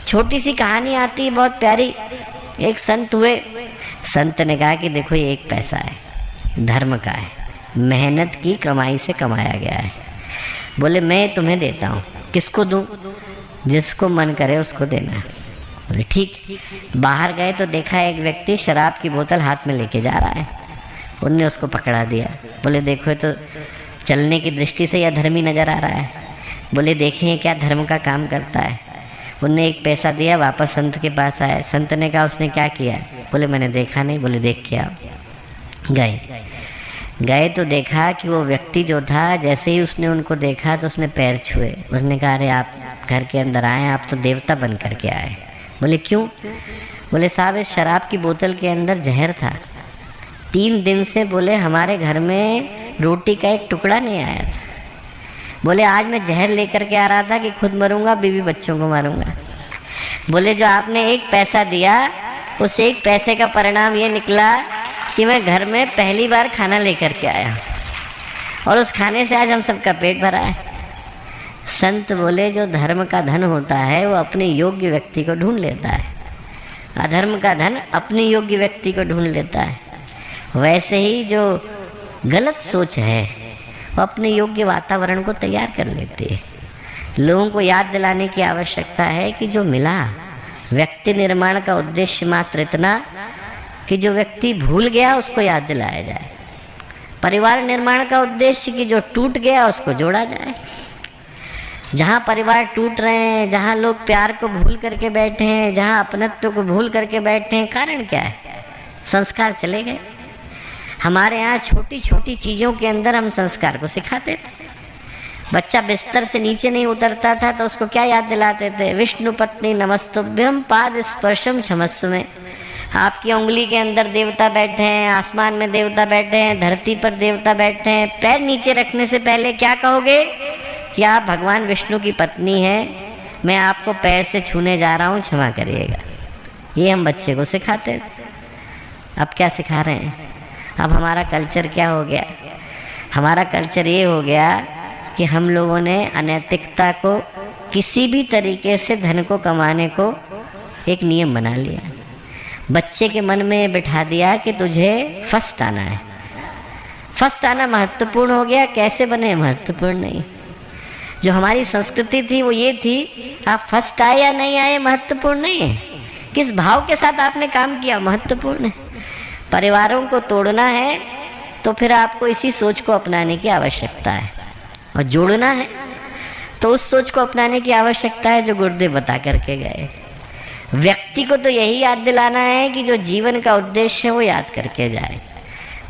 छोटी सी कहानी आती है बहुत प्यारी। एक संत हुए, संत ने कहा कि देखो ये एक पैसा है, धर्म का है, मेहनत की कमाई से कमाया गया है। बोले मैं तुम्हें देता हूँ। किसको दूँ? जिसको मन करे उसको देना। बोले ठीक। बाहर गए तो देखा एक व्यक्ति शराब की बोतल हाथ में लेके जा रहा है। उनने उसको पकड़ा दिया। बोले देखो तो चलने की दृष्टि से यह धर्मी नजर आ रहा है। बोले देखें क्या धर्म का काम करता है। उनने एक पैसा दिया, वापस संत के पास आए। संत ने कहा उसने क्या किया? बोले मैंने देखा नहीं। बोले देख के आओ। गए तो देखा कि वो व्यक्ति जो था, जैसे ही उसने उनको देखा तो उसने पैर छुए। उसने कहा अरे आप घर के अंदर आए, आप तो देवता बन करके आए। बोले क्यों? बोले साहब इस शराब की बोतल के अंदर जहर था। 3 दिन से बोले हमारे घर में रोटी का एक टुकड़ा नहीं आया था। बोले आज मैं जहर लेकर के आ रहा था कि खुद मरूंगा, बीवी बच्चों को मारूंगा। बोले जो आपने एक पैसा दिया, उस एक पैसे का परिणाम ये निकला कि मैं घर में पहली बार खाना लेकर के आया और उस खाने से आज हम सबका पेट भरा है। संत बोले जो धर्म का धन होता है वो अपने योग्य व्यक्ति को ढूंढ लेता है, अधर्म का धन अपने योग्य व्यक्ति को ढूंढ लेता है। वैसे ही जो गलत सोच है वो अपने योग्य वातावरण को तैयार कर लेती है। लोगों को याद दिलाने की आवश्यकता है कि जो मिला, व्यक्ति निर्माण का उद्देश्य मात्र इतना कि जो व्यक्ति भूल गया उसको याद दिलाया जाए। परिवार निर्माण का उद्देश्य कि जो टूट गया उसको जोड़ा जाए। जहाँ परिवार टूट रहे हैं, जहाँ लोग प्यार को भूल करके बैठे हैं, जहाँ अपनत्व को भूल करके बैठे हैं, कारण क्या है? संस्कार चले गए। हमारे यहाँ छोटी छोटी चीज़ों के अंदर हम संस्कार को सिखाते थे। बच्चा बिस्तर से नीचे नहीं उतरता था तो उसको क्या याद दिलाते थे? विष्णु पत्नी नमस्तुभ्यम पाद स्पर्शम क्षमस्व में। आपकी उंगली के अंदर देवता बैठे हैं, आसमान में देवता बैठे हैं, धरती पर देवता बैठे हैं। पैर नीचे रखने से पहले क्या कहोगे कि आप भगवान विष्णु की पत्नी हैं, मैं आपको पैर से छूने जा रहा हूँ, क्षमा करिएगा। ये हम बच्चे को सिखाते थे। अब क्या सिखा रहे हैं? अब हमारा कल्चर क्या हो गया? हमारा कल्चर ये हो गया कि हम लोगों ने अनैतिकता को, किसी भी तरीके से धन को कमाने को एक नियम बना लिया। बच्चे के मन में बिठा दिया कि तुझे फर्स्ट आना है। फर्स्ट आना महत्वपूर्ण हो गया, कैसे बने महत्वपूर्ण नहीं। जो हमारी संस्कृति थी वो ये थी, आप फर्स्ट आए या नहीं आए महत्वपूर्ण नहीं है, किस भाव के साथ आपने काम किया महत्वपूर्ण है। परिवारों को तोड़ना है तो फिर आपको इसी सोच को अपनाने की आवश्यकता है, और जोड़ना है तो उस सोच को अपनाने की आवश्यकता है जो गुरुदेव बता करके गए। व्यक्ति को तो यही याद दिलाना है कि जो जीवन का उद्देश्य है वो याद करके जाए।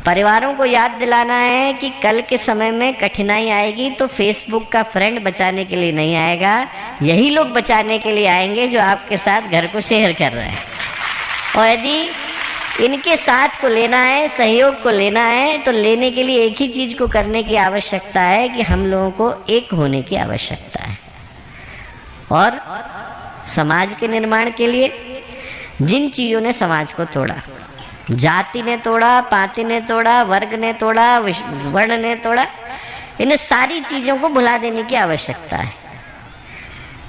परिवारों को याद दिलाना है कि कल के समय में कठिनाई आएगी तो फेसबुक का फ्रेंड बचाने के लिए नहीं आएगा, यही लोग बचाने के लिए आएंगे जो आपके साथ घर को शेयर कर रहे हैं। और यदि इनके साथ को लेना है, सहयोग को लेना है, तो लेने के लिए एक ही चीज को करने की आवश्यकता है कि हम लोगों को एक होने की आवश्यकता है। और समाज के निर्माण के लिए जिन चीजों ने समाज को तोड़ा, जाति ने तोड़ा, पाति ने तोड़ा, वर्ग ने तोड़ा, वर्ण ने तोड़ा, इन सारी चीजों को भुला देने की आवश्यकता है।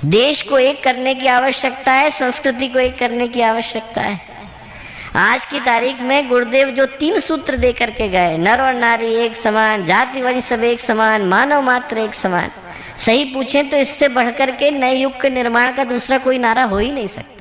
देश को एक करने की आवश्यकता है, संस्कृति को एक करने की आवश्यकता है। आज की तारीख में गुरुदेव जो 3 सूत्र दे करके गए, नर और नारी एक समान, जाति वंश सब एक समान, मानव मात्र एक समान, सही पूछें तो इससे बढ़कर के नए युग के निर्माण का दूसरा कोई नारा हो ही नहीं सकता।